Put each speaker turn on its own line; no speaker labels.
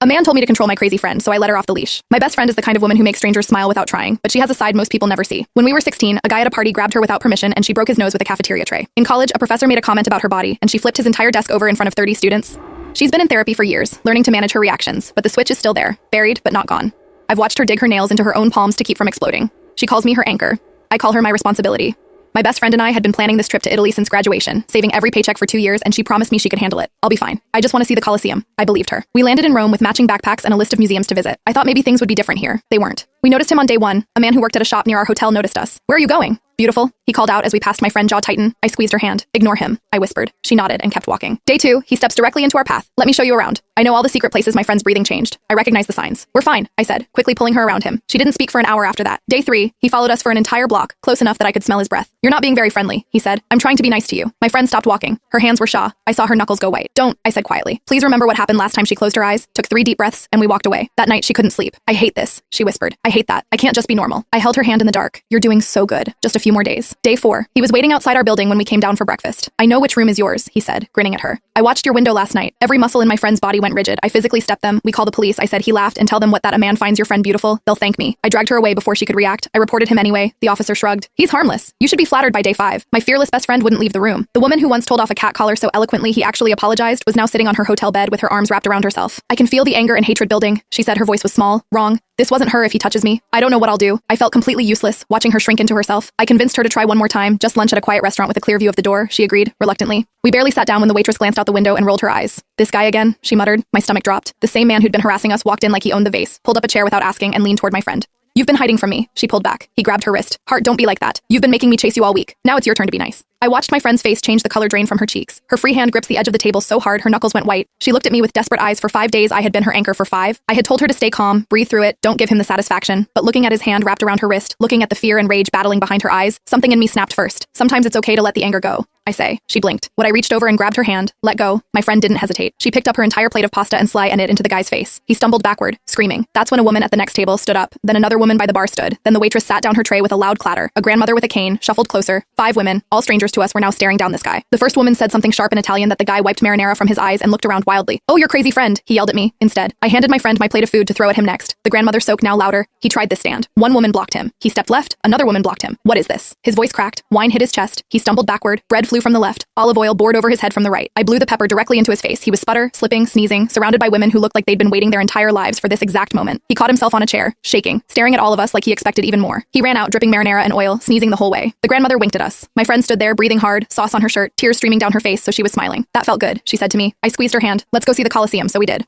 A man told me to control my crazy friend, so I let her off the leash. My best friend is the kind of woman who makes strangers smile without trying, but she has a side most people never see. When we were 16, a guy at a party grabbed her without permission and she broke his nose with a cafeteria tray. In college, a professor made a comment about her body and she flipped his entire desk over in front of 30 students. She's been in therapy for years, learning to manage her reactions, but the switch is still there, buried but not gone. I've watched her dig her nails into her own palms to keep from exploding. She calls me her anchor. I call her my responsibility. My best friend and I had been planning this trip to Italy since graduation, saving every paycheck for 2 years, and she promised me she could handle it. I'll be fine. I just want to see the Colosseum. I believed her. We landed in Rome with matching backpacks and a list of museums to visit. I thought maybe things would be different here. They weren't. We noticed him on day 1. A man who worked at a shop near our hotel noticed us. "Where are you going?" "Beautiful," he called out as we passed my friend jaw tighten. I squeezed her hand. "Ignore him," I whispered. She nodded and kept walking. Day 2, he steps directly into our path. "Let me show you around." I know all the secret places my friend's breathing changed. I recognize the signs. "We're fine," I said, quickly pulling her around him. She didn't speak for an hour after that. Day 3, he followed us for an entire block, close enough that I could smell his breath. "You're not being very friendly," he said. "I'm trying to be nice to you." My friend stopped walking. Her hands were shaw. I saw her knuckles go white. "Don't," I said quietly. "Please remember what happened last time." She closed her eyes, took 3 deep breaths, and we walked away. That night she couldn't sleep. "I hate this," she whispered. "I hate that. I can't just be normal." I held her hand in the dark. "You're doing so good. Just a few more days." Day 4, he was waiting outside our building when we came down for breakfast. "I know which room is yours," he said, grinning at her. "I watched your window last night. Every muscle in my friend's body went rigid. I physically stepped them. We call the police." I said. He laughed. "And tell them what that a man finds your friend beautiful. They'll thank me." I dragged her away before she could react. I reported him anyway. The officer shrugged. "He's harmless. You should be flattered by day 5. My fearless best friend wouldn't leave the room. The woman who once told off a cat caller so eloquently he actually apologized was now sitting on her hotel bed with her arms wrapped around herself. "I can feel the anger and hatred building," she said. Her voice was small. "Wrong. This wasn't her if he touches me. I don't know what I'll do." I felt completely useless, watching her shrink into herself. I convinced her to try one more time, just lunch at a quiet restaurant with a clear view of the door. She agreed, reluctantly. We barely sat down when the waitress glanced out the window and rolled her eyes. "This guy again?" she muttered. My stomach dropped. The same man who'd been harassing us walked in like he owned the vase, pulled up a chair without asking, and leaned toward my friend. "You've been hiding from me." She pulled back. He grabbed her wrist. "Heart, don't be like that. You've been making me chase you all week. Now it's your turn to be nice." I watched my friend's face change, the color drain from her cheeks. Her free hand grips the edge of the table so hard her knuckles went white. She looked at me with desperate eyes. For 5 days I had been her anchor. For 5. I had told her to stay calm, breathe through it, don't give him the satisfaction. But looking at his hand wrapped around her wrist, looking at the fear and rage battling behind her eyes, something in me snapped first. Sometimes it's okay to let the anger go, I say. She blinked. When I reached over and grabbed her hand, let go, my friend didn't hesitate. She picked up her entire plate of pasta and sliced it into the guy's face. He stumbled backward, screaming. That's when a woman at the next table stood up. Then another woman by the bar stood. Then the waitress sat down her tray with a loud clatter. A grandmother with a cane shuffled closer. 5 women, all strangers to us, were now staring down this guy. The first woman said something sharp in Italian that the guy wiped marinara from his eyes and looked around wildly. "Oh, your crazy friend," he yelled at me. Instead, I handed my friend my plate of food to throw at him next. The grandmother spoke now louder. He tried this stand. One woman blocked him. He stepped left. Another woman blocked him. "What is this?" His voice cracked. Wine hit his chest. He stumbled backward. Bread flew from the left. Olive oil poured over his head from the right. I blew the pepper directly into his face. He was sputter, slipping, sneezing, surrounded by women who looked like they'd been waiting their entire lives for this exact moment. He caught himself on a chair, shaking, staring at all of us like he expected even more. He ran out, dripping marinara and oil, sneezing the whole way. The grandmother winked at us. My friend stood there, breathing hard, sauce on her shirt, tears streaming down her face, so she was smiling. "That felt good," she said to me. I squeezed her hand. "Let's go see the Colosseum," so we did.